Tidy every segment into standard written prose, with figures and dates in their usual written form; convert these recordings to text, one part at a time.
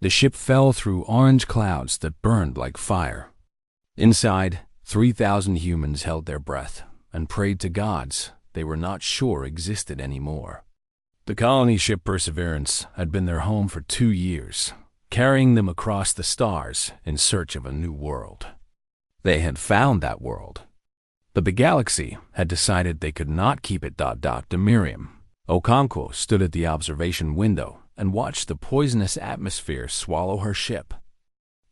The ship fell through orange clouds that burned like fire. Inside, 3,000 humans held their breath and prayed to gods they were not sure existed anymore. The colony ship Perseverance had been their home for 2 years, carrying them across the stars in search of a new world. They had found that world, but the galaxy had decided they could not keep it. Miriam Okonkwo stood at the observation window and watched the poisonous atmosphere swallow her ship.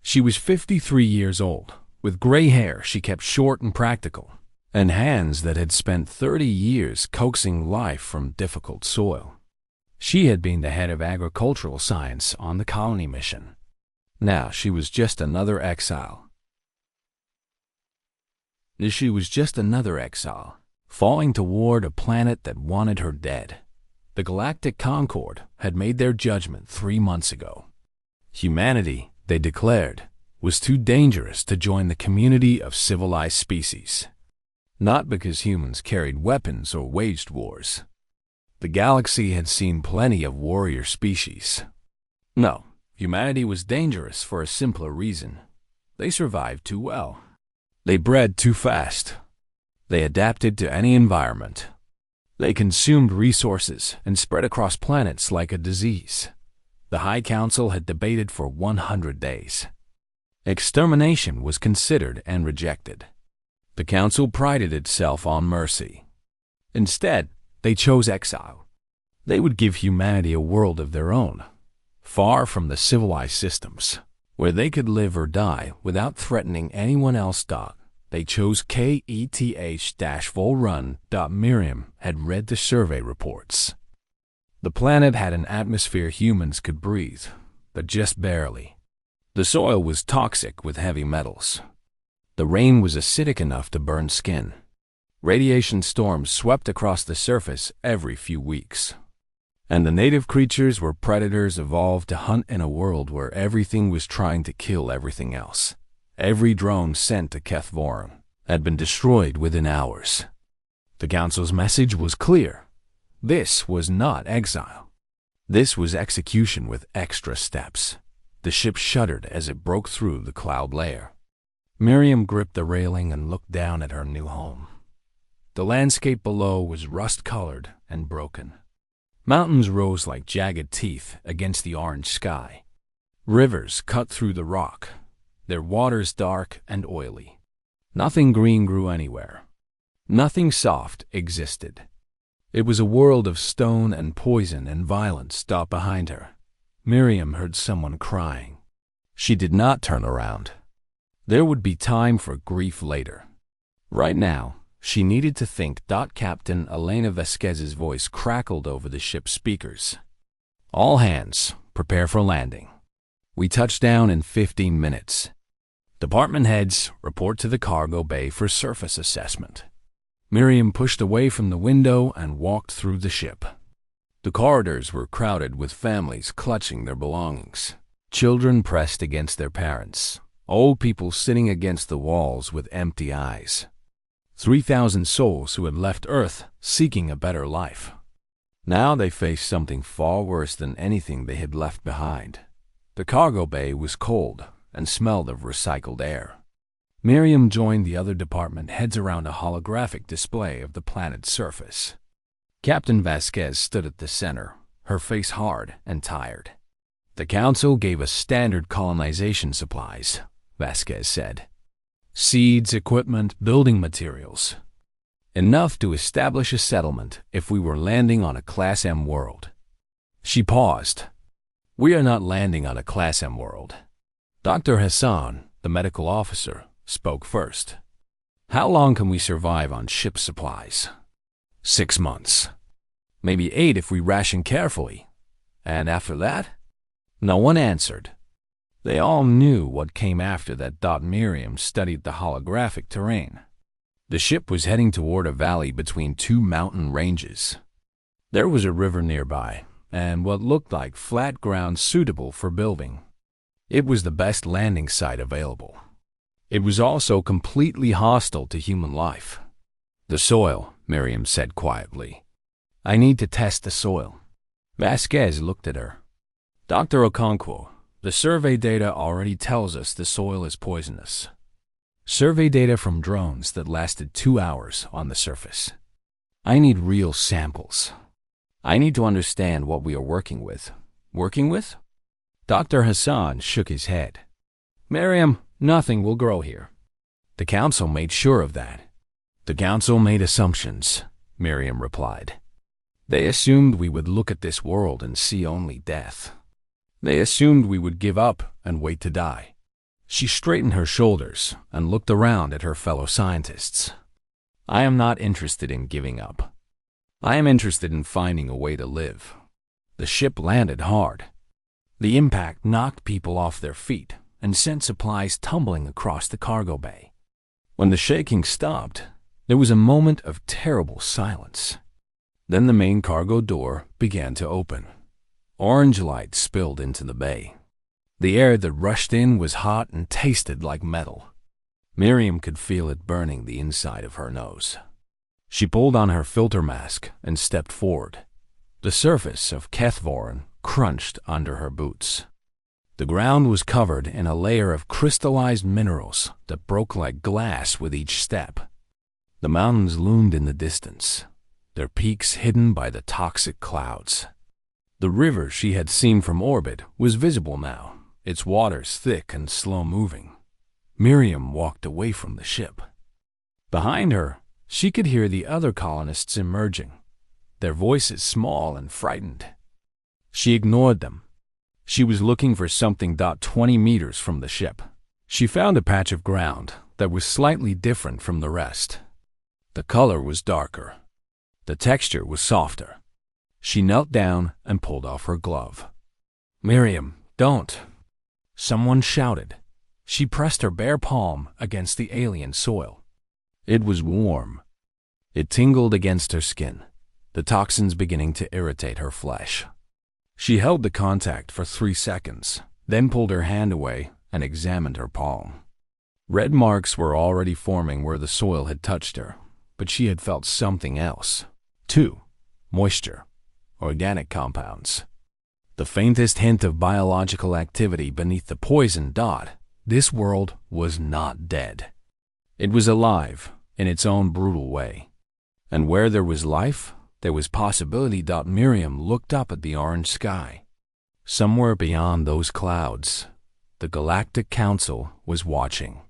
She was 53 years old. With gray hair she kept short and practical, and hands that had spent 30 years coaxing life from difficult soil. She had been the head of agricultural science on the colony mission. Now she was just another exile. Falling toward a planet that wanted her dead. The Galactic Concord had made their judgment 3 months ago. Humanity, they declared, was too dangerous to join the community of civilized species. Not because humans carried weapons or waged wars. The galaxy had seen plenty of warrior species. No, humanity was dangerous for a simpler reason. They survived too well. They bred too fast. They adapted to any environment. They consumed resources and spread across planets like a disease. The High Council had debated for 100 days. Extermination was considered and rejected. The Council prided itself on mercy. Instead, they chose exile. They would give humanity a world of their own, far from the civilized systems, where they could live or die without threatening anyone else. They chose KETH-Volrun. Miriam had read the survey reports. The planet had an atmosphere humans could breathe, but just barely. The soil was toxic with heavy metals. The rain was acidic enough to burn skin. Radiation storms swept across the surface every few weeks. And the native creatures were predators evolved to hunt in a world where everything was trying to kill everything else. Every drone sent to Kethvorum had been destroyed within hours. The Council's message was clear. This was not exile. This was execution with extra steps. The ship shuddered as it broke through the cloud layer. Miriam gripped the railing and looked down at her new home. The landscape below was rust-colored and broken. Mountains rose like jagged teeth against the orange sky. Rivers cut through the rock, their waters dark and oily. Nothing green grew anywhere. Nothing soft existed. It was a world of stone and poison and violence. Behind her, Miriam heard someone crying. She did not turn around. There would be time for grief later. Right now, she needed to think. Captain Elena Vasquez's voice crackled over the ship's speakers. All hands, prepare for landing. We touch down in 15 minutes. Department heads, report to the cargo bay for surface assessment. Miriam pushed away from the window and walked through the ship. The corridors were crowded with families clutching their belongings. Children pressed against their parents. Old people sitting against the walls with empty eyes. 3,000 souls who had left Earth seeking a better life. Now they faced something far worse than anything they had left behind. The cargo bay was cold and smelled of recycled air. Miriam joined the other department heads around a holographic display of the planet's surface. Captain Vasquez stood at the center, her face hard and tired. The Council gave us standard colonization supplies, Vasquez said. Seeds, equipment, building materials. Enough to establish a settlement if we were landing on a Class M world. She paused. We are not landing on a Class M world. Dr. Hassan, the medical officer, spoke first. How long can we survive on ship supplies? 6 months. Maybe 8 if we ration carefully. And after that? No one answered. They all knew what came after that. Miriam studied the holographic terrain. The ship was heading toward a valley between 2 mountain ranges. There was a river nearby, and what looked like flat ground suitable for building. It was the best landing site available. It was also completely hostile to human life. The soil, Miriam said quietly. I need to test the soil. Vasquez looked at her. Dr. Okonkwo, The survey data already tells us the soil is poisonous. Survey data from drones that lasted 2 hours on the surface. I need real samples. I need to understand what we are working with. Working with? Dr. Hassan shook his head. Miriam, nothing will grow here. The council made sure of that. The council made assumptions, Miriam replied. They assumed we would look at this world and see only death. They assumed we would give up and wait to die. She straightened her shoulders and looked around at her fellow scientists. I am not interested in giving up. I am interested in finding a way to live. The ship landed hard. The impact knocked people off their feet and sent supplies tumbling across the cargo bay. When the shaking stopped, there was a moment of terrible silence. Then the main cargo door began to open. Orange light spilled into the bay. The air that rushed in was hot and tasted like metal. Miriam could feel it burning the inside of her nose. She pulled on her filter mask and stepped forward. The surface of Kethvorin crunched under her boots. The ground was covered in a layer of crystallized minerals that broke like glass with each step. The mountains loomed in the distance, their peaks hidden by the toxic clouds. The river she had seen from orbit was visible now, its waters thick and slow-moving. Miriam walked away from the ship. Behind her, she could hear the other colonists emerging, their voices small and frightened. She ignored them. She was looking for something 20 meters from the ship. She found a patch of ground that was slightly different from the rest. The color was darker. The texture was softer. She knelt down and pulled off her glove. Miriam, don't! Someone shouted. She pressed her bare palm against the alien soil. It was warm. It tingled against her skin, the toxins beginning to irritate her flesh. She held the contact for 3 seconds, then pulled her hand away and examined her palm. Red marks were already forming where the soil had touched her, but she had felt something else. 2. Moisture. Organic compounds. The faintest hint of biological activity beneath the poison dot. This world was not dead. It was alive in its own brutal way. And where there was life, there was possibility. Miriam looked up at the orange sky. Somewhere beyond those clouds, the Galactic Council was watching.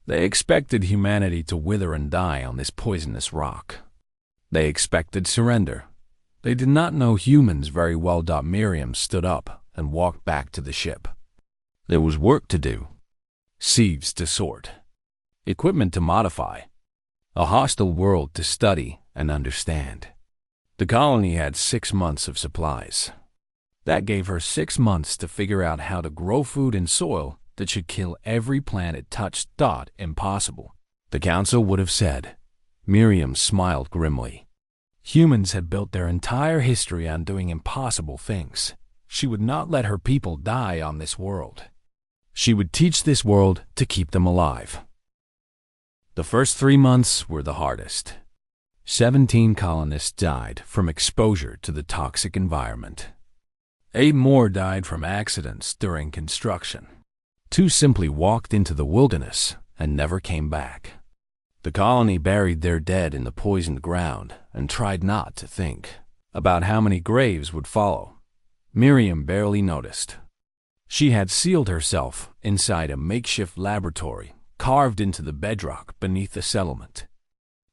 They expected humanity to wither and die on this poisonous rock. They expected surrender. They did not know humans very well. Miriam stood up and walked back to the ship. There was work to do. Sieves to sort. Equipment to modify. A hostile world to study and understand. The colony had 6 months of supplies. That gave her 6 months to figure out how to grow food in soil that should kill every plant it touched. Impossible, the council would have said. Miriam smiled grimly. Humans had built their entire history on doing impossible things. She would not let her people die on this world. She would teach this world to keep them alive. The first 3 months were the hardest. 17 colonists died from exposure to the toxic environment. 8 more died from accidents during construction. 2 simply walked into the wilderness and never came back. The colony buried their dead in the poisoned ground and tried not to think about how many graves would follow. Miriam barely noticed. She had sealed herself inside a makeshift laboratory carved into the bedrock beneath the settlement.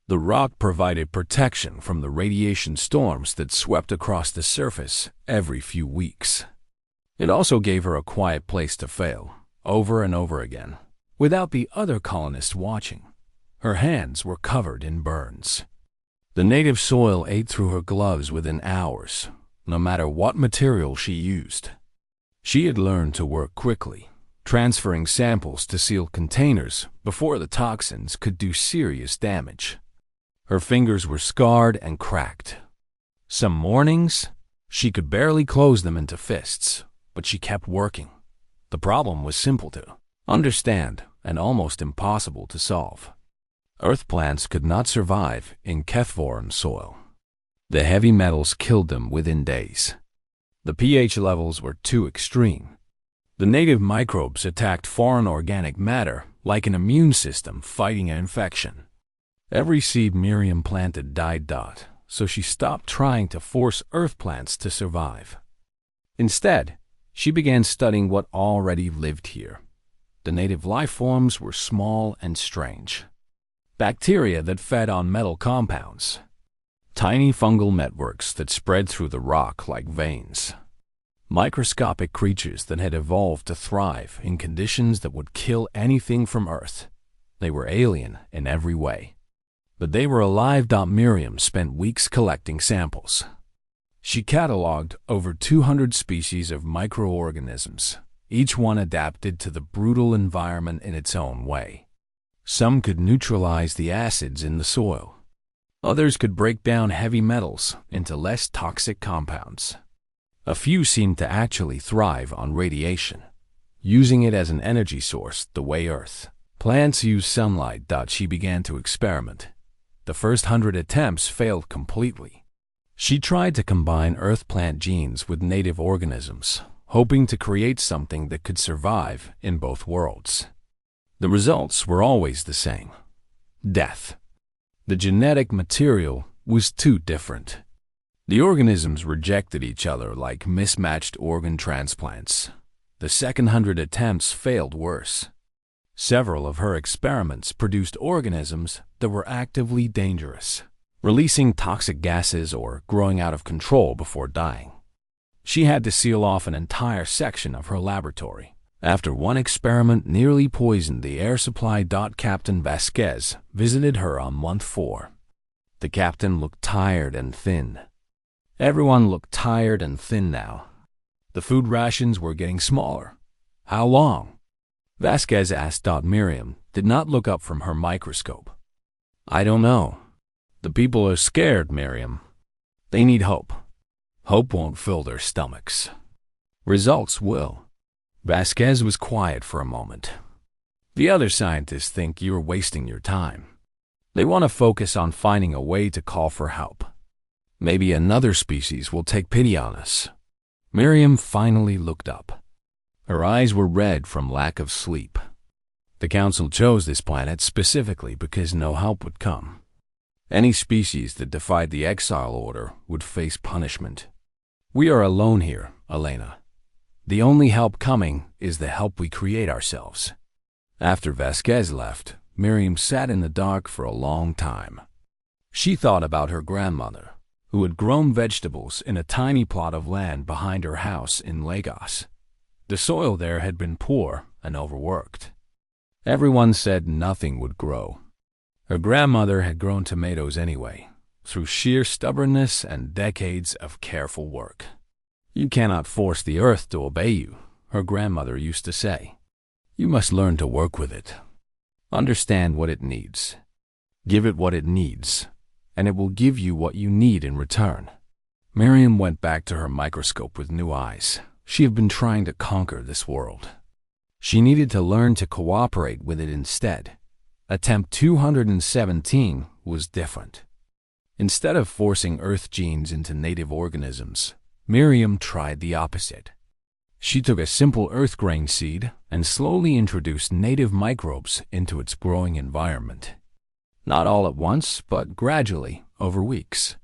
The rock provided protection from the radiation storms that swept across the surface every few weeks. It also gave her a quiet place to fail, over and over again, without the other colonists watching. Her hands were covered in burns. The native soil ate through her gloves within hours, no matter what material she used. She had learned to work quickly, transferring samples to sealed containers before the toxins could do serious damage. Her fingers were scarred and cracked. Some mornings, she could barely close them into fists, but she kept working. The problem was simple to understand and almost impossible to solve. Earth plants could not survive in Kethvorin soil. The heavy metals killed them within days. The pH levels were too extreme. The native microbes attacked foreign organic matter like an immune system fighting an infection. Every seed Miriam planted died, so she stopped trying to force earth plants to survive. Instead, she began studying what already lived here. The native life forms were small and strange. Bacteria that fed on metal compounds. Tiny fungal networks that spread through the rock like veins. Microscopic creatures that had evolved to thrive in conditions that would kill anything from Earth. They were alien in every way. But they were alive. Miriam spent weeks collecting samples. She cataloged over 200 species of microorganisms, each one adapted to the brutal environment in its own way. Some could neutralize the acids in the soil. Others could break down heavy metals into less toxic compounds. A few seemed to actually thrive on radiation, using it as an energy source the way Earth. Plants use sunlight. She began to experiment. The first 100 attempts failed completely. She tried to combine Earth plant genes with native organisms, hoping to create something that could survive in both worlds. The results were always the same: death. The genetic material was too different. The organisms rejected each other like mismatched organ transplants. The second 100 attempts failed worse. Several of her experiments produced organisms that were actively dangerous, releasing toxic gases or growing out of control before dying. She had to seal off an entire section of her laboratory after one experiment nearly poisoned the air supply. Captain Vasquez visited her on month 4. The captain looked tired and thin. Everyone looked tired and thin now. The food rations were getting smaller. How long? Vasquez asked. Miriam did not look up from her microscope. I don't know. The people are scared, Miriam. They need hope. Hope won't fill their stomachs. Results will. Vasquez was quiet for a moment. The other scientists think you're wasting your time. They want to focus on finding a way to call for help. Maybe another species will take pity on us. Miriam finally looked up. Her eyes were red from lack of sleep. The council chose this planet specifically because no help would come. Any species that defied the exile order would face punishment. We are alone here, Elena. The only help coming is the help we create ourselves. After Vasquez left, Miriam sat in the dark for a long time. She thought about her grandmother, who had grown vegetables in a tiny plot of land behind her house in Lagos. The soil there had been poor and overworked. Everyone said nothing would grow. Her grandmother had grown tomatoes anyway, through sheer stubbornness and decades of careful work. You cannot force the earth to obey you, her grandmother used to say. You must learn to work with it. Understand what it needs. Give it what it needs, and it will give you what you need in return. Miriam went back to her microscope with new eyes. She had been trying to conquer this world. She needed to learn to cooperate with it instead. Attempt 217 was different. Instead of forcing Earth genes into native organisms, Miriam tried the opposite. She took a simple Earth grain seed and slowly introduced native microbes into its growing environment. Not all at once, but gradually, over weeks.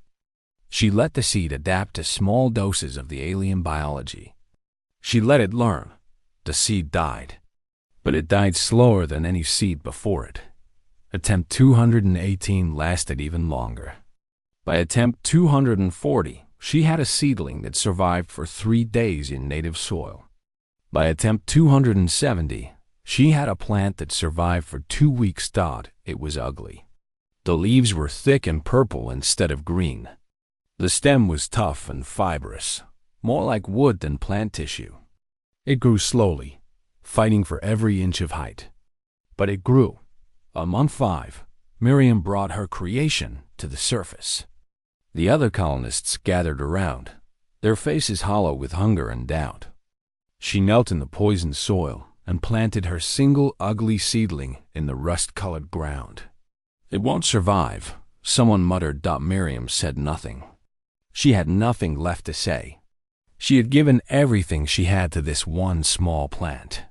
She let the seed adapt to small doses of the alien biology. She let it learn. The seed died. But it died slower than any seed before it. Attempt 218 lasted even longer. By attempt 240, she had a seedling that survived for 3 days in native soil. By attempt 270, she had a plant that survived for 2 weeks. It was ugly. The leaves were thick and purple instead of green. The stem was tough and fibrous, more like wood than plant tissue. It grew slowly, fighting for every inch of height. But it grew. On month 5, Miriam brought her creation to the surface. The other colonists gathered around, their faces hollow with hunger and doubt. She knelt in the poisoned soil and planted her single ugly seedling in the rust-colored ground. It won't survive, someone muttered. Miriam said nothing. She had nothing left to say. She had given everything she had to this one small plant.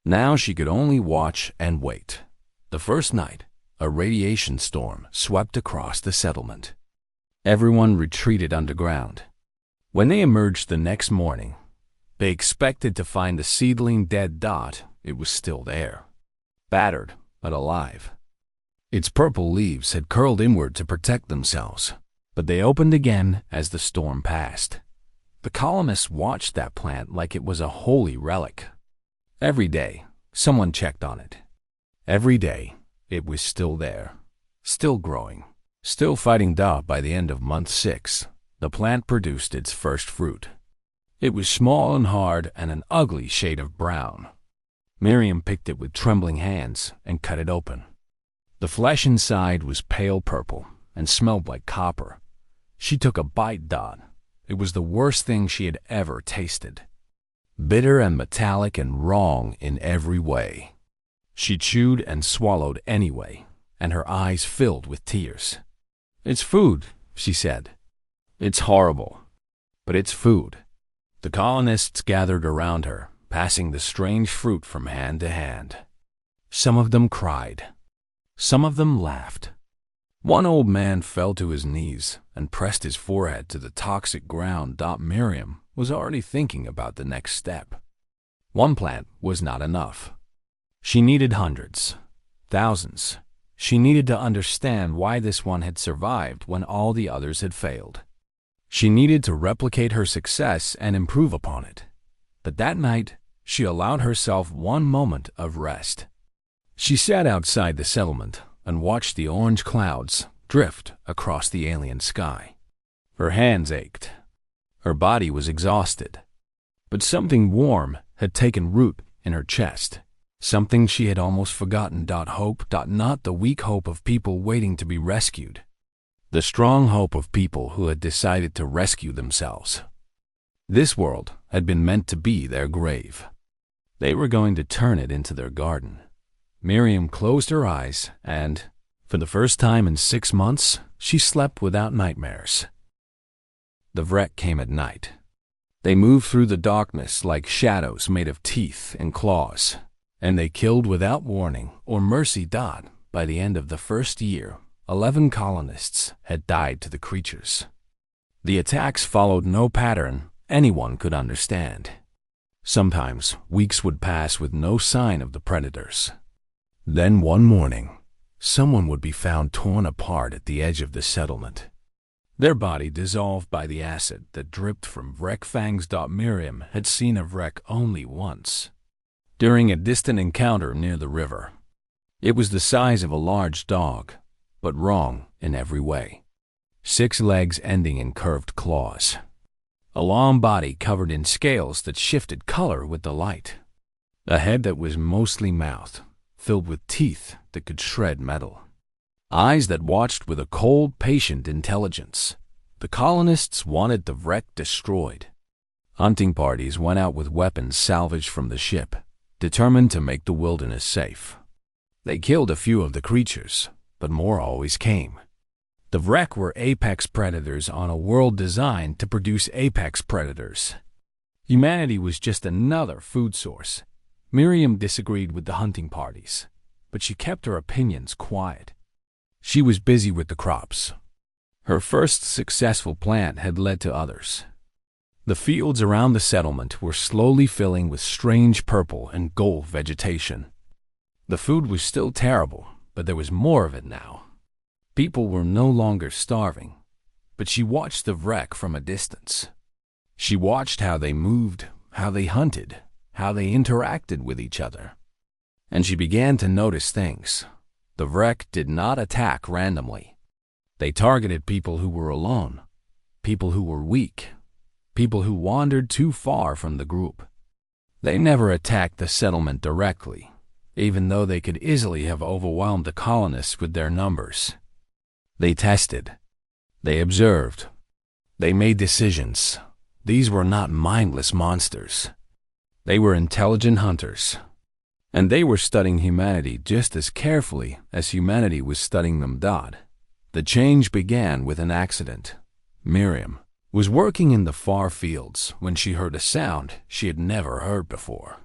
Now she could only watch and wait. The first night, a radiation storm swept across the settlement. Everyone retreated underground. When they emerged the next morning, they expected to find the seedling dead dot. It was still there, battered but alive. Its purple leaves had curled inward to protect themselves, but they opened again as the storm passed. The colonists watched that plant like it was a holy relic. Every day, someone checked on it. Every day, it was still there, still growing, still fighting dot. By the end of month 6, the plant produced its first fruit. It was small and hard and an ugly shade of brown. Miriam picked it with trembling hands and cut it open. The flesh inside was pale purple and smelled like copper. She took a bite. Dot. It was the worst thing she had ever tasted. Bitter and metallic and wrong in every way. She chewed and swallowed anyway, and her eyes filled with tears. "It's food," she said. "It's horrible, but it's food." The colonists gathered around her, passing the strange fruit from hand to hand. Some of them cried. Some of them laughed. One old man fell to his knees and pressed his forehead to the toxic ground. Miriam was already thinking about the next step. One plant was not enough. She needed hundreds, thousands. She needed to understand why this one had survived when all the others had failed. She needed to replicate her success and improve upon it. But that night, she allowed herself one moment of rest. She sat outside the settlement and watched the orange clouds drift across the alien sky. Her hands ached. Her body was exhausted. But something warm had taken root in her chest. Something she had almost forgotten. Hope. Not the weak hope of people waiting to be rescued. The strong hope of people who had decided to rescue themselves. This world had been meant to be their grave. They were going to turn it into their garden. Miriam closed her eyes and, for the first time in 6 months, she slept without nightmares. The wreck came at night. They moved through the darkness like shadows made of teeth and claws, and they killed without warning or mercy. By the end of the first year, 11 colonists had died to the creatures. The attacks followed no pattern anyone could understand. Sometimes weeks would pass with no sign of the predators. Then one morning, someone would be found torn apart at the edge of the settlement. Their body dissolved by the acid that dripped from wreck fangs. Miriam had seen a wreck only once, during a distant encounter near the river. It was the size of a large dog, but wrong in every way. 6 legs ending in curved claws. A long body covered in scales that shifted color with the light. A head that was mostly mouth, filled with teeth that could shred metal. Eyes that watched with a cold, patient intelligence. The colonists wanted the wreck destroyed. Hunting parties went out with weapons salvaged from the ship, determined to make the wilderness safe. They killed a few of the creatures, but more always came. The wreck were apex predators on a world designed to produce apex predators. Humanity was just another food source. Miriam disagreed with the hunting parties, but she kept her opinions quiet. She was busy with the crops. Her first successful plant had led to others. The fields around the settlement were slowly filling with strange purple and gold vegetation. The food was still terrible, but there was more of it now. People were no longer starving, but she watched the wreck from a distance. She watched how they moved, how they hunted, how they interacted with each other. And she began to notice things. The wreck did not attack randomly. They targeted people who were alone, people who were weak, people who wandered too far from the group. They never attacked the settlement directly, even though they could easily have overwhelmed the colonists with their numbers. They tested. They observed. They made decisions. These were not mindless monsters. They were intelligent hunters. And they were studying humanity just as carefully as humanity was studying them. The change began with an accident. Miriam, was working in the far fields when she heard a sound she had never heard before.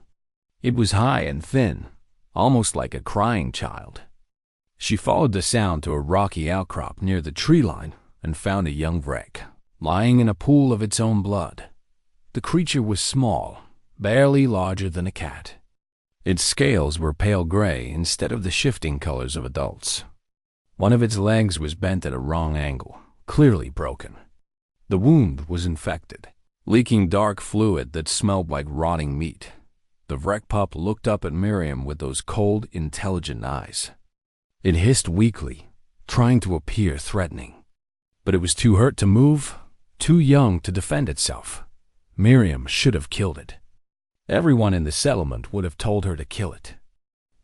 It was high and thin, almost like a crying child. She followed the sound to a rocky outcrop near the tree line and found a young wreck, lying in a pool of its own blood. The creature was small, barely larger than a cat. Its scales were pale gray instead of the shifting colors of adults. One of its legs was bent at a wrong angle, clearly broken. The wound was infected, leaking dark fluid that smelled like rotting meat. The wreck pup looked up at Miriam with those cold, intelligent eyes. It hissed weakly, trying to appear threatening. But it was too hurt to move, too young to defend itself. Miriam should have killed it. Everyone in the settlement would have told her to kill it.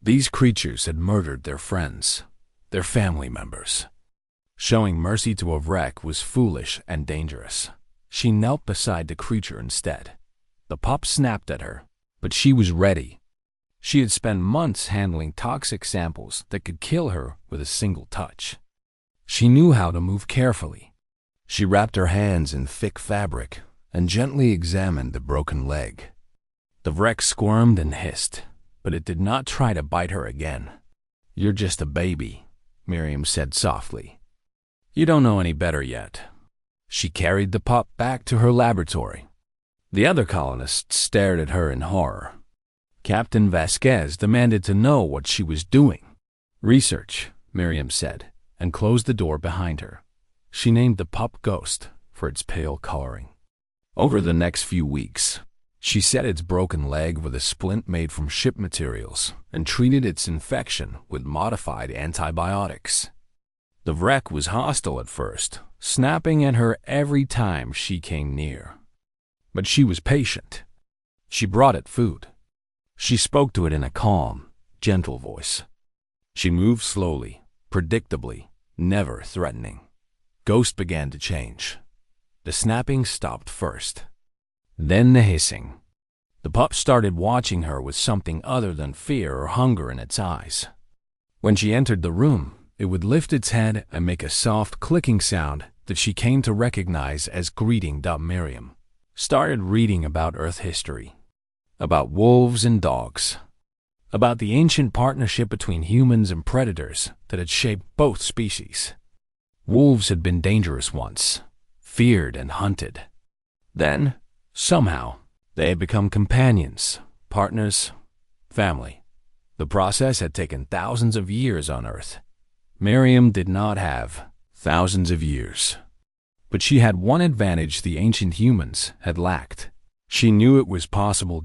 These creatures had murdered their friends, their family members. Showing mercy to a wreck was foolish and dangerous. She knelt beside the creature instead. The pup snapped at her, but she was ready. She had spent months handling toxic samples that could kill her with a single touch. She knew how to move carefully. She wrapped her hands in thick fabric and gently examined the broken leg. The wreck squirmed and hissed, but it did not try to bite her again. "You're just a baby," Miriam said softly. "You don't know any better yet." She carried the pup back to her laboratory. The other colonists stared at her in horror. Captain Vasquez demanded to know what she was doing. "Research," Miriam said, and closed the door behind her. She named the pup Ghost for its pale coloring. Over the next few weeks, she set its broken leg with a splint made from ship materials and treated its infection with modified antibiotics. The wreck was hostile at first, snapping at her every time she came near. But she was patient. She brought it food. She spoke to it in a calm, gentle voice. She moved slowly, predictably, never threatening. Ghost began to change. The snapping stopped first. Then the hissing. The pup started watching her with something other than fear or hunger in its eyes. When she entered the room, it would lift its head and make a soft clicking sound that she came to recognize as greeting Miriam. Started reading about Earth history, about wolves and dogs, about the ancient partnership between humans and predators that had shaped both species. Wolves had been dangerous once, feared and hunted. Then, somehow, they had become companions, partners, family. The process had taken thousands of years on Earth. Miriam did not have thousands of years. But she had one advantage the ancient humans had lacked. She knew it was possible.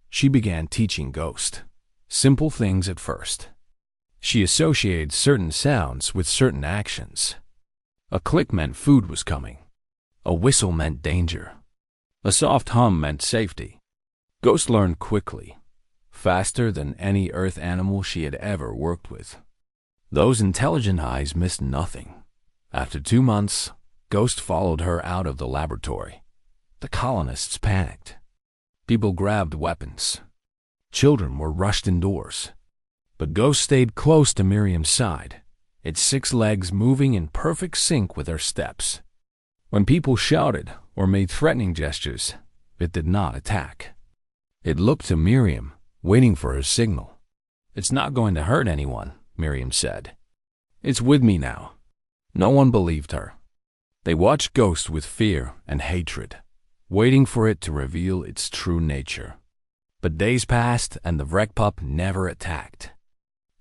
She began teaching Ghost. Simple things at first. She associated certain sounds with certain actions. A click meant food was coming. A whistle meant danger. A soft hum meant safety. Ghost learned quickly, faster than any Earth animal she had ever worked with. Those intelligent eyes missed nothing. After 2 months, Ghost followed her out of the laboratory. The colonists panicked. People grabbed weapons. Children were rushed indoors. But Ghost stayed close to Miriam's side, its 6 legs moving in perfect sync with her steps. When people shouted or made threatening gestures, it did not attack. It looked to Miriam, waiting for her signal. "It's not going to hurt anyone," Miriam said. "It's with me now." No one believed her. They watched Ghost with fear and hatred, waiting for it to reveal its true nature. But days passed and the wreck pup never attacked.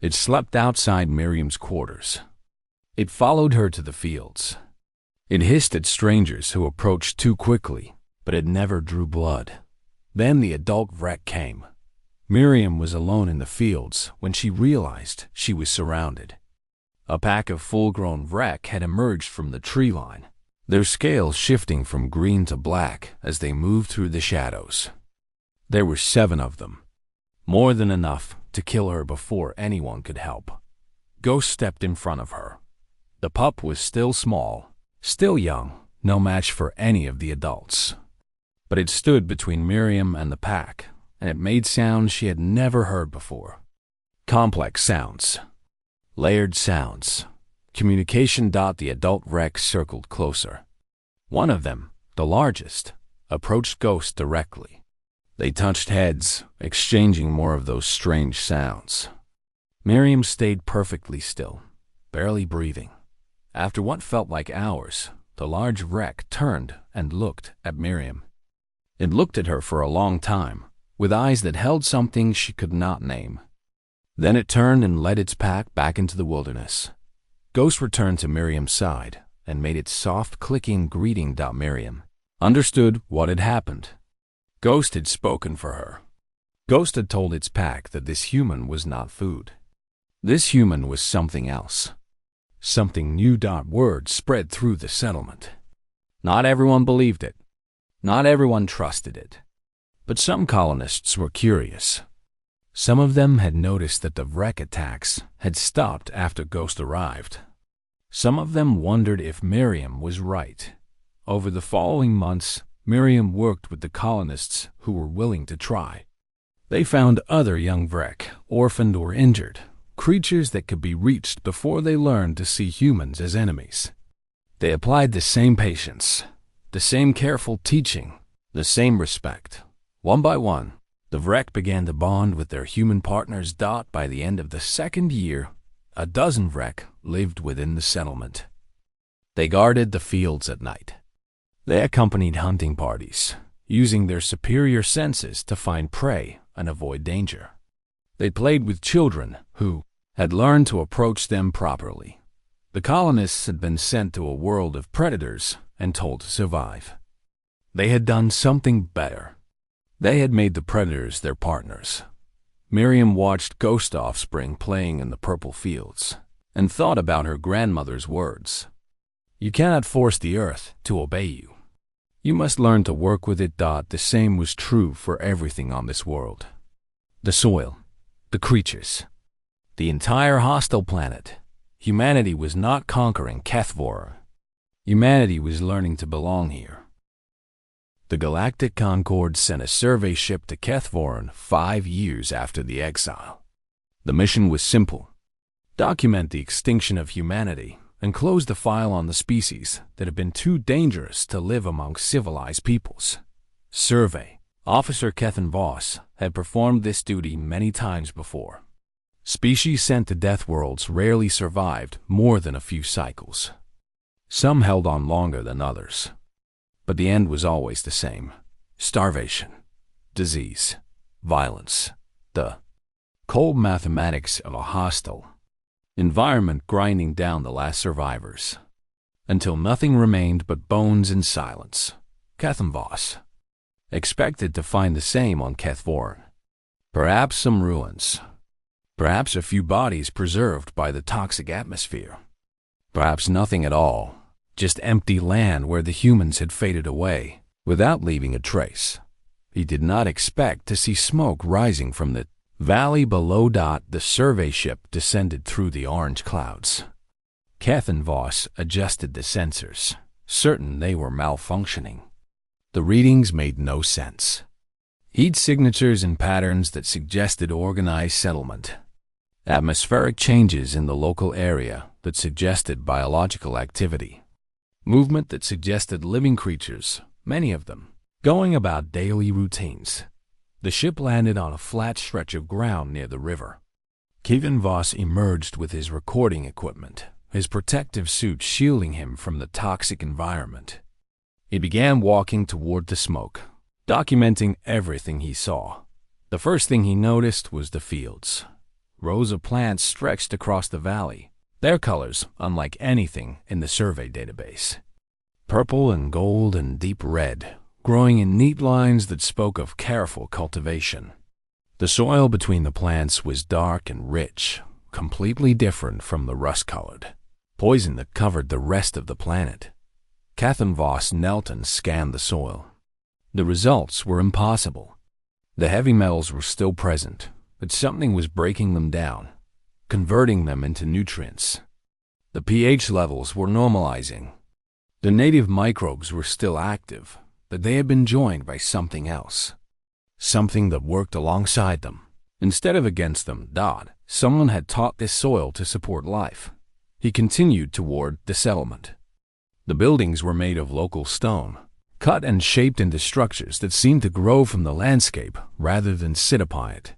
It slept outside Miriam's quarters. It followed her to the fields. It hissed at strangers who approached too quickly, but it never drew blood. Then the adult wreck came. Miriam was alone in the fields when she realized she was surrounded. A pack of full-grown wreck had emerged from the tree line, their scales shifting from green to black as they moved through the shadows. There were 7 of them, more than enough to kill her before anyone could help. Ghost stepped in front of her. The pup was still small, still young, no match for any of the adults. But it stood between Miriam and the pack, and it made sounds she had never heard before. Complex sounds. Layered sounds. Communication. The adult wreck circled closer. One of them, the largest, approached Ghost directly. They touched heads, exchanging more of those strange sounds. Miriam stayed perfectly still, barely breathing. After what felt like hours, the large wreck turned and looked at Miriam. It looked at her for a long time, with eyes that held something she could not name. Then it turned and led its pack back into the wilderness. Ghost returned to Miriam's side and made its soft clicking greeting. Miriam understood what had happened. Ghost had spoken for her. Ghost had told its pack that this human was not food. This human was something else. Something new. Word spread through the settlement. Not everyone believed it. Not everyone trusted it. But some colonists were curious. Some of them had noticed that the wreck attacks had stopped after Ghost arrived. Some of them wondered if Miriam was right. Over the following months, Miriam worked with the colonists who were willing to try. They found other young wreck, orphaned or injured, creatures that could be reached before they learned to see humans as enemies. They applied the same patience, the same careful teaching, the same respect. One by one, the wreck began to bond with their human partners. By the end of the second year, a dozen wreck lived within the settlement. They guarded the fields at night. They accompanied hunting parties, using their superior senses to find prey and avoid danger. They played with children who had learned to approach them properly. The colonists had been sent to a world of predators and told to survive. They had done something better. They had made the predators their partners. Miriam watched Ghost offspring playing in the purple fields and thought about her grandmother's words. You cannot force the earth to obey you. You must learn to work with it. The same was true for everything on this world. The soil, the creatures, the entire hostile planet. Humanity was not conquering HFY. Humanity was learning to belong here. The Galactic Concord sent a survey ship to HFY 5 years after the exile. The mission was simple: document the extinction of humanity and close the file on the species that have been too dangerous to live among civilized peoples. Survey Officer Kethan Voss had performed this duty many times before. Species sent to death worlds rarely survived more than a few cycles. Some held on longer than others. But the end was always the same: starvation, disease, violence, the cold mathematics of a hostile environment grinding down the last survivors, until nothing remained but bones and silence. Kethan Voss expected to find the same on HFY. Perhaps some ruins. Perhaps a few bodies preserved by the toxic atmosphere. Perhaps nothing at all. Just empty land where the humans had faded away, without leaving a trace. He did not expect to see smoke rising from the valley below. The survey ship descended through the orange clouds. Kethan Voss adjusted the sensors, certain they were malfunctioning. The readings made no sense. Heat signatures and patterns that suggested organized settlement. Atmospheric changes in the local area that suggested biological activity. Movement that suggested living creatures, many of them, going about daily routines. The ship landed on a flat stretch of ground near the river. Kethan Voss emerged with his recording equipment, his protective suit shielding him from the toxic environment. He began walking toward the smoke, documenting everything he saw. The first thing he noticed was the fields. Rows of plants stretched across the valley, their colors unlike anything in the survey database. Purple and gold and deep red, growing in neat lines that spoke of careful cultivation. The soil between the plants was dark and rich, completely different from the rust-colored poison that covered the rest of the planet. Kethan Voss knelt and scanned the soil. The results were impossible. The heavy metals were still present, but something was breaking them down, converting them into nutrients. The pH levels were normalizing. The native microbes were still active, but they had been joined by something else. Something that worked alongside them, instead of against them. Someone had taught this soil to support life. He continued toward the settlement. The buildings were made of local stone, cut and shaped into structures that seemed to grow from the landscape rather than sit upon it.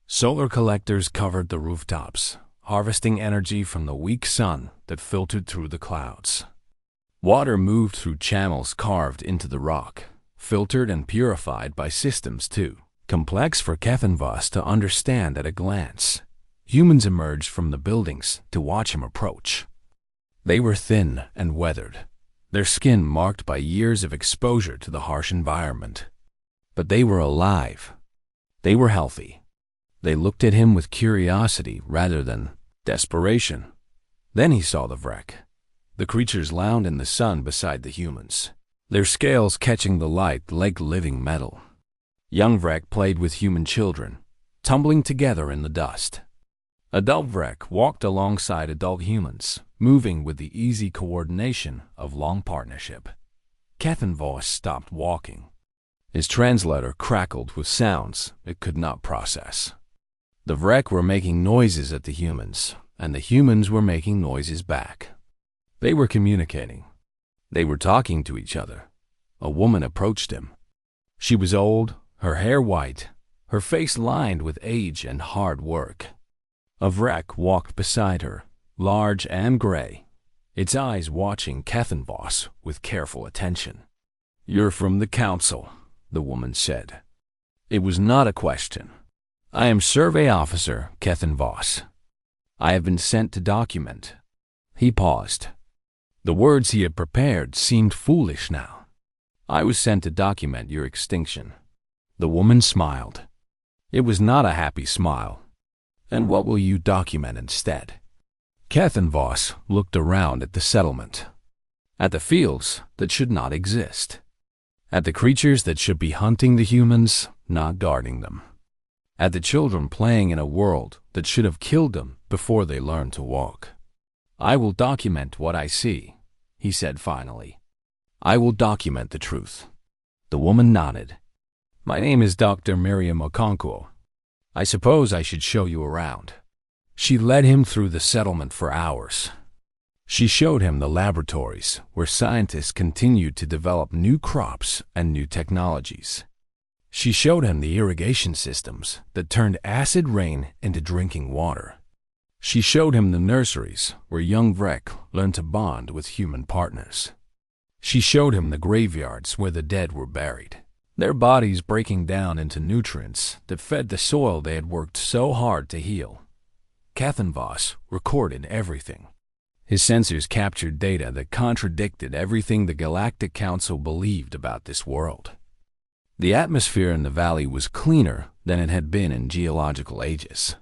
Solar collectors covered the rooftops, harvesting energy from the weak sun that filtered through the clouds. Water moved through channels carved into the rock, filtered and purified by systems too complex for Kethenvoss to understand at a glance. Humans emerged from the buildings to watch him approach. They were thin and weathered, their skin marked by years of exposure to the harsh environment. But they were alive. They were healthy. They looked at him with curiosity rather than desperation. Then he saw the wreck. The creatures lounged in the sun beside the humans, their scales catching the light like living metal. Young Vrek played with human children, tumbling together in the dust. Adult Vrek walked alongside adult humans, moving with the easy coordination of long partnership. Kethenvoss stopped walking. His translator crackled with sounds it could not process. The Vrek were making noises at the humans, and the humans were making noises back. They were communicating. They were talking to each other. A woman approached him. She was old, her hair white, her face lined with age and hard work. A Vrek walked beside her, large and gray, its eyes watching Kethenvoss with careful attention. "You're from the council," the woman said. It was not a question. "I am Survey Officer Kethenvoss. I have been sent to document." He paused. The words he had prepared seemed foolish now. "I was sent to document your extinction." The woman smiled. It was not a happy smile. "And what will you document instead?" Kethenvoss looked around at the settlement, at the fields that should not exist, at the creatures that should be hunting the humans, not guarding them, at the children playing in a world that should have killed them before they learned to walk. "I will document what I see," he said finally. "I will document the truth." The woman nodded. "My name is Dr. Miriam Okonkwo. I suppose I should show you around." She led him through the settlement for hours. She showed him the laboratories where scientists continued to develop new crops and new technologies. She showed him the irrigation systems that turned acid rain into drinking water. She showed him the nurseries where young Vrek learned to bond with human partners. She showed him the graveyards where the dead were buried, their bodies breaking down into nutrients that fed the soil they had worked so hard to heal. Kethenvoss recorded everything. His sensors captured data that contradicted everything the Galactic Council believed about this world. The atmosphere in the valley was cleaner than it had been in geological ages.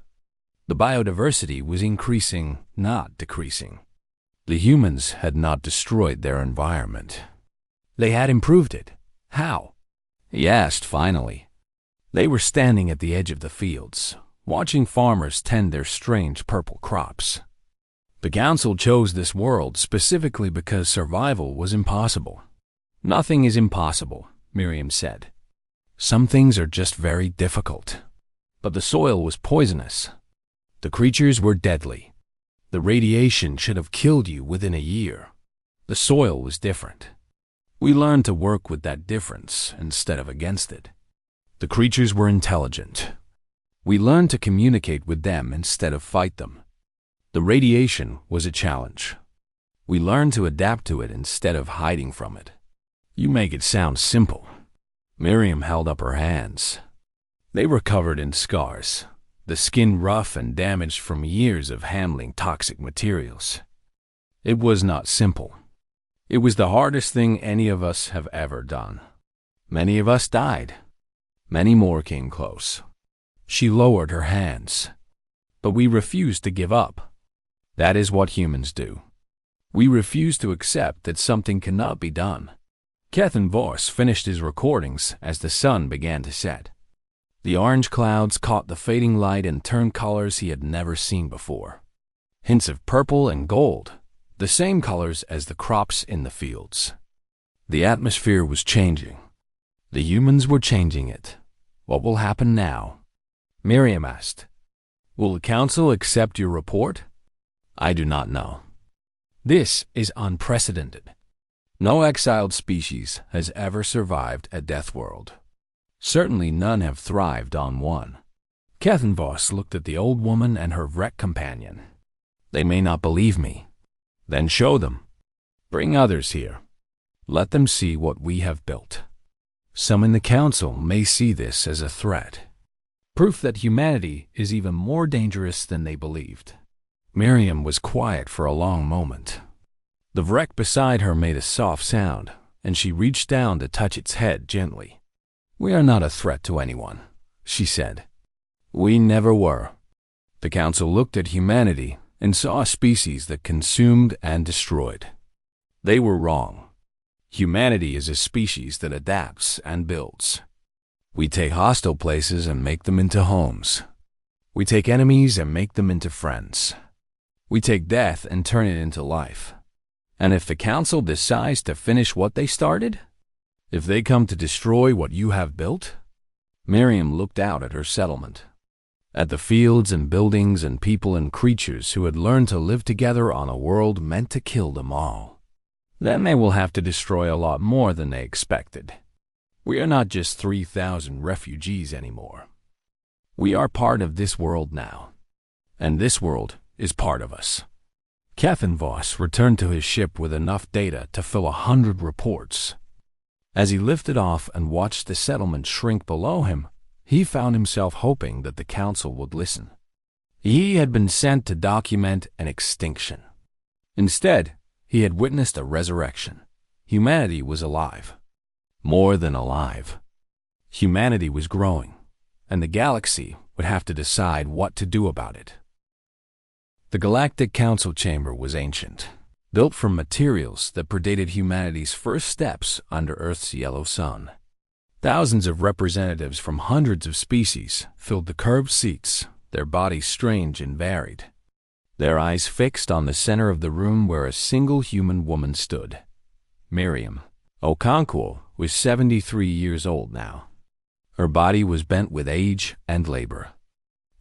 The biodiversity was increasing, not decreasing. The humans had not destroyed their environment. They had improved it. How? He asked finally. They were standing at the edge of the fields, watching farmers tend their strange purple crops. The council chose this world specifically because survival was impossible. "Nothing is impossible," Miriam said. "Some things are just very difficult." But the soil was poisonous. The creatures were deadly. The radiation should have killed you within a year. The soil was different. We learned to work with that difference instead of against it. The creatures were intelligent. We learned to communicate with them instead of fight them. The radiation was a challenge. We learned to adapt to it instead of hiding from it. "You make it sound simple." Miriam held up her hands. They were covered in scars, the skin rough and damaged from years of handling toxic materials. It was not simple. It was the hardest thing any of us have ever done. Many of us died. Many more came close. She lowered her hands. But we refused to give up. That is what humans do. We refuse to accept that something cannot be done. Kethenvoss finished his recordings as the sun began to set. The orange clouds caught the fading light and turned colors he had never seen before. Hints of purple and gold, the same colors as the crops in the fields. The atmosphere was changing. The humans were changing it. What will happen now? Miriam asked. Will the council accept your report? I do not know. This is unprecedented. No exiled species has ever survived a death world. Certainly none have thrived on one. Kethenvoss looked at the old woman and her wreck companion. They may not believe me. Then show them. Bring others here. Let them see what we have built. Some in the council may see this as a threat. Proof that humanity is even more dangerous than they believed. Miriam was quiet for a long moment. The wreck beside her made a soft sound, and she reached down to touch its head gently. "We are not a threat to anyone," she said. "We never were." The council looked at humanity and saw a species that consumed and destroyed. They were wrong. Humanity is a species that adapts and builds. We take hostile places and make them into homes. We take enemies and make them into friends. We take death and turn it into life. And if the council decides to finish what they started, if they come to destroy what you have built, Miriam looked out at her settlement, at the fields and buildings and people and creatures who had learned to live together on a world meant to kill them all. Then they will have to destroy a lot more than they expected. We are not just 3,000 refugees anymore. We are part of this world now, and this world is part of us. Kethenvoss returned to his ship with enough data to fill 100 reports. As he lifted off and watched the settlement shrink below him, he found himself hoping that the council would listen. He had been sent to document an extinction. Instead, he had witnessed a resurrection. Humanity was alive. More than alive. Humanity was growing, and the galaxy would have to decide what to do about it. The Galactic Council Chamber was ancient, built from materials that predated humanity's first steps under Earth's yellow sun. Thousands of representatives from hundreds of species filled the curved seats, their bodies strange and varied, their eyes fixed on the center of the room where a single human woman stood. Miriam Okonkwo was 73 years old now. Her body was bent with age and labor.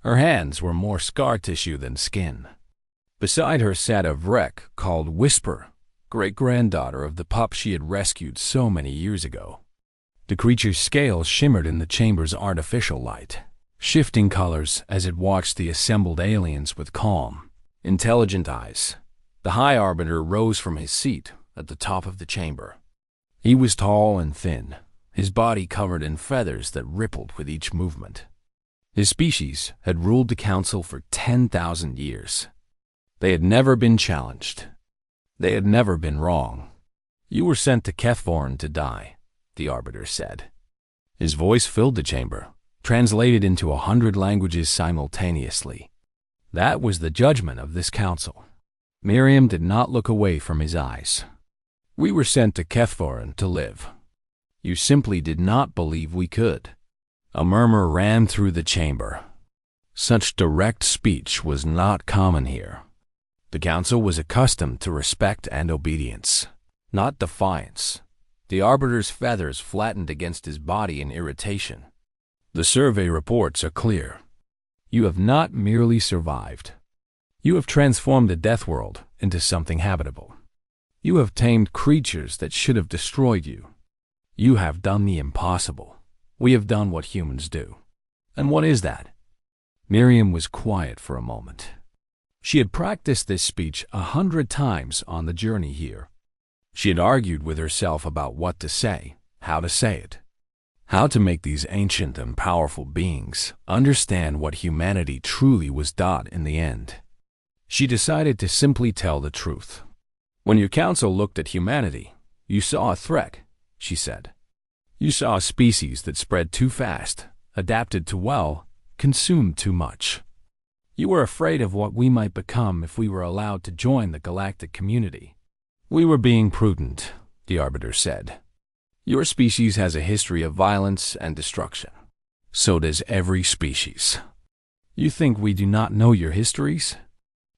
Her hands were more scar tissue than skin. Beside her sat a Vrek called Whisper, great-granddaughter of the pup she had rescued so many years ago. The creature's scales shimmered in the chamber's artificial light, shifting colors as it watched the assembled aliens with calm, intelligent eyes. The High Arbiter rose from his seat at the top of the chamber. He was tall and thin, his body covered in feathers that rippled with each movement. His species had ruled the council for 10,000 years. They had never been challenged. They had never been wrong. "You were sent to Kethvorn to die," the Arbiter said. His voice filled the chamber, translated into 100 languages simultaneously. That was the judgment of this council. Miriam did not look away from his eyes. "We were sent to Kethvorn to live. You simply did not believe we could." A murmur ran through the chamber. Such direct speech was not common here. The council was accustomed to respect and obedience, not defiance. The Arbiter's feathers flattened against his body in irritation. "The survey reports are clear. You have not merely survived. You have transformed the death world into something habitable. You have tamed creatures that should have destroyed you. You have done the impossible. We have done what humans do." "And what is that?" Miriam was quiet for a moment. She had practiced this speech 100 times on the journey here. She had argued with herself about what to say, how to say it, how to make these ancient and powerful beings understand what humanity truly was in the end. She decided to simply tell the truth. "When your council looked at humanity, you saw a threat," she said. "You saw a species that spread too fast, adapted too well, consumed too much. You were afraid of what we might become if we were allowed to join the galactic community." "We were being prudent," the Arbiter said. "Your species has a history of violence and destruction. So does every species. You think we do not know your histories?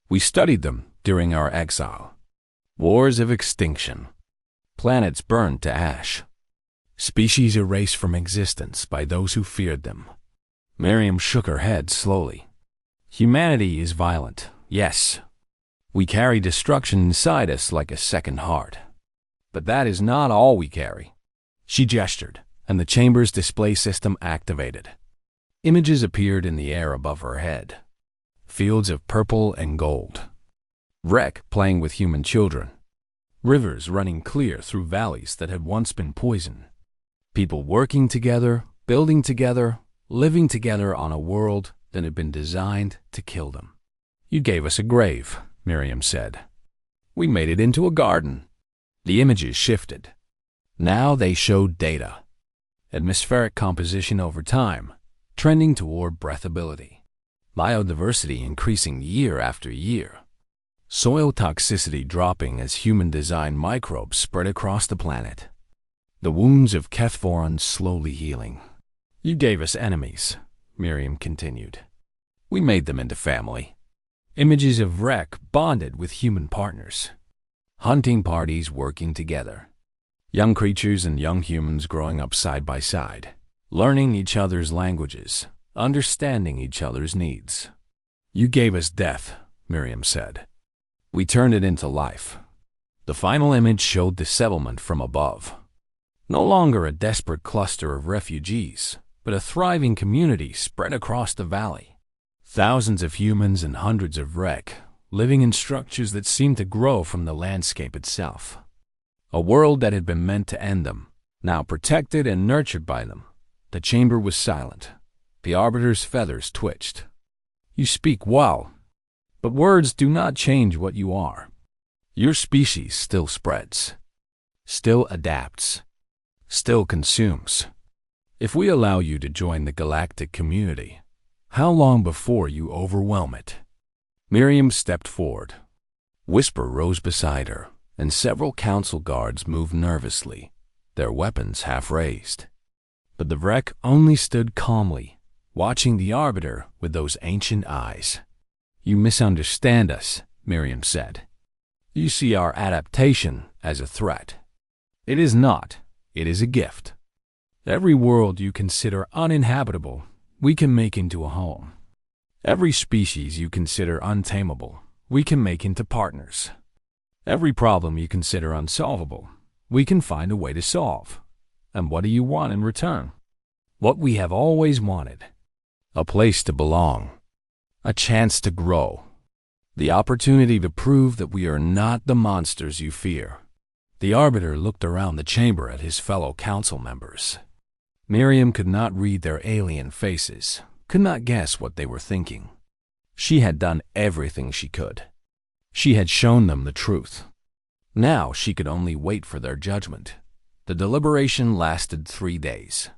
We studied them during our exile. Wars of extinction. Planets burned to ash. Species erased from existence by those who feared them." Miriam shook her head slowly. "Humanity is violent, yes. We carry destruction inside us like a second heart. But that is not all we carry. She gestured, and the chamber's display system activated. Images appeared in the air above her head. Fields of purple and gold. Wreck playing with human children. Rivers running clear through valleys that had once been poison. People working together, building together, living together on a world that had been designed to kill them. You gave us a grave, Miriam said. We made it into a garden. The images shifted. Now they showed data. Atmospheric composition over time, trending toward breathability. Biodiversity increasing year after year. Soil toxicity dropping as human-designed microbes spread across the planet. The wounds of Kethvorons slowly healing. You gave us enemies, Miriam continued. We made them into family. Images of wreck bonded with human partners. Hunting parties working together. Young creatures and young humans growing up side by side, learning each other's languages, understanding each other's needs. You gave us death, Miriam said. We turned it into life. The final image showed the settlement from above. No longer a desperate cluster of refugees, but a thriving community spread across the valley. Thousands of humans and hundreds of wreck, living in structures that seemed to grow from the landscape itself. A world that had been meant to end them, now protected and nurtured by them. The chamber was silent. The Arbiter's feathers twitched. You speak well, but words do not change what you are. Your species still spreads, still adapts, still consumes. If we allow you to join the galactic community, how long before you overwhelm it? Miriam stepped forward. Whisper rose beside her, and several council guards moved nervously, their weapons half raised. But the wreck only stood calmly, watching the Arbiter with those ancient eyes. You misunderstand us, Miriam said. You see our adaptation as a threat. It is not. It is a gift. Every world you consider uninhabitable, we can make into a home. Every species you consider untamable, we can make into partners. Every problem you consider unsolvable, we can find a way to solve. And what do you want in return? What we have always wanted. A place to belong. A chance to grow. The opportunity to prove that we are not the monsters you fear. The Arbiter looked around the chamber at his fellow council members. Miriam could not read their alien faces, could not guess what they were thinking. She had done everything she could. She had shown them the truth. Now she could only wait for their judgment. The deliberation lasted 3 days.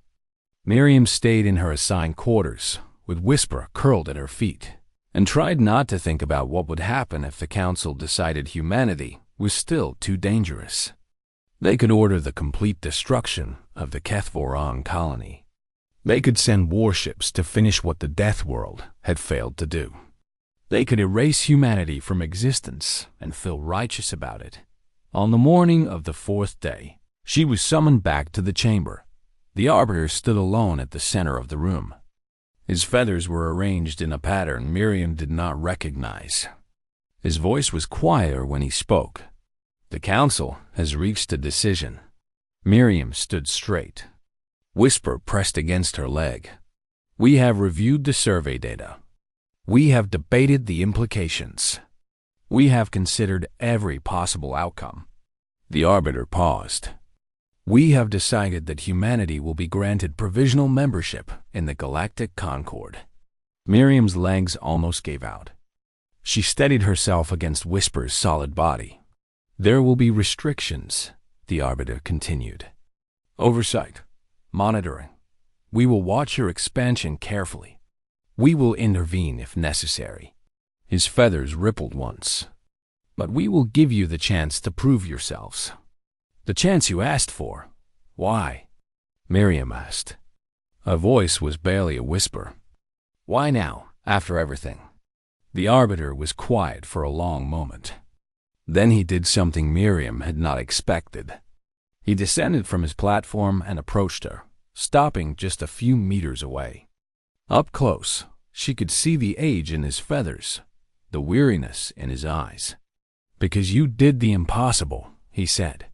Miriam stayed in her assigned quarters, with Whisper curled at her feet, and tried not to think about what would happen if the council decided humanity was still too dangerous. They could order the complete destruction of the Kethvoron colony. They could send warships to finish what the Death World had failed to do. They could erase humanity from existence and feel righteous about it. On the morning of the 4th day, she was summoned back to the chamber. The Arbiter stood alone at the center of the room. His feathers were arranged in a pattern Miriam did not recognize. His voice was quieter when he spoke. The council has reached a decision. Miriam stood straight. Whisper pressed against her leg. We have reviewed the survey data. We have debated the implications. We have considered every possible outcome. The Arbiter paused. We have decided that humanity will be granted provisional membership in the Galactic Concord. Miriam's legs almost gave out. She steadied herself against Whisper's solid body. There will be restrictions, the Arbiter continued. Oversight, monitoring. We will watch your expansion carefully. We will intervene if necessary. His feathers rippled once. But we will give you the chance to prove yourselves. The chance you asked for. Why? Miriam asked. Her voice was barely a whisper. Why now, after everything? The Arbiter was quiet for a long moment. Then he did something Miriam had not expected. He descended from his platform and approached her, stopping just a few meters away. Up close, she could see the age in his feathers, the weariness in his eyes. Because you did the impossible, he said.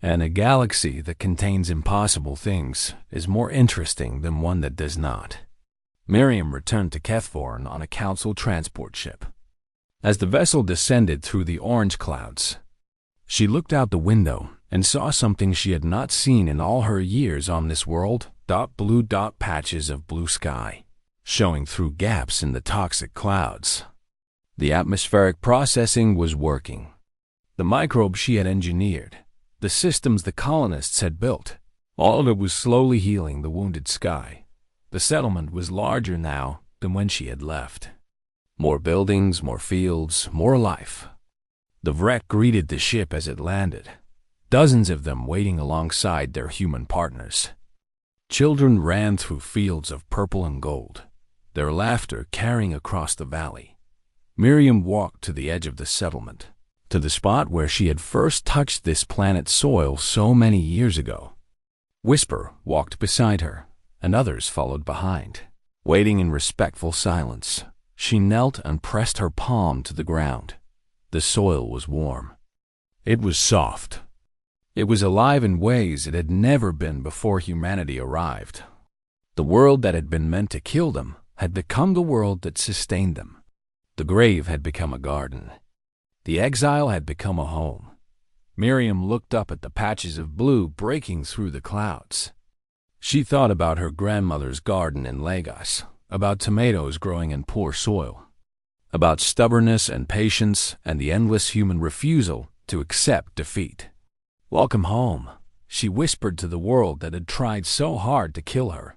And a galaxy that contains impossible things is more interesting than one that does not. Miriam returned to Kethvorn on a council transport ship. As the vessel descended through the orange clouds, she looked out the window and saw something she had not seen in all her years on this world. Blue patches of blue sky, showing through gaps in the toxic clouds. The atmospheric processing was working. The microbes she had engineered, the systems the colonists had built, all of it was slowly healing the wounded sky. The settlement was larger now than when she had left. More buildings, more fields, more life. The Vrek greeted the ship as it landed, dozens of them waiting alongside their human partners. Children ran through fields of purple and gold, their laughter carrying across the valley. Miriam walked to the edge of the settlement, to the spot where she had first touched this planet's soil so many years ago. Whisper walked beside her, and others followed behind. Waiting in respectful silence, she knelt and pressed her palm to the ground. The soil was warm. It was soft. It was alive in ways it had never been before humanity arrived. The world that had been meant to kill them had become the world that sustained them. The grave had become a garden. The exile had become a home. Miriam looked up at the patches of blue breaking through the clouds. She thought about her grandmother's garden in Lagos, about tomatoes growing in poor soil, about stubbornness and patience and the endless human refusal to accept defeat. "Welcome home," she whispered to the world that had tried so hard to kill her.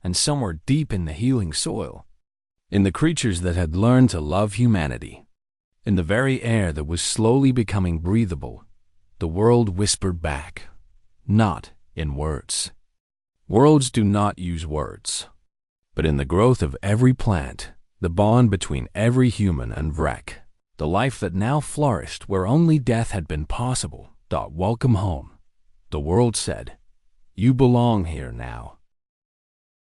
And somewhere deep in the healing soil, in the creatures that had learned to love humanity, in the very air that was slowly becoming breathable, the world whispered back, not in words. Worlds do not use words, but in the growth of every plant, the bond between every human and Vrek, the life that now flourished where only death had been possible. "Welcome home," the world said. "You belong here now."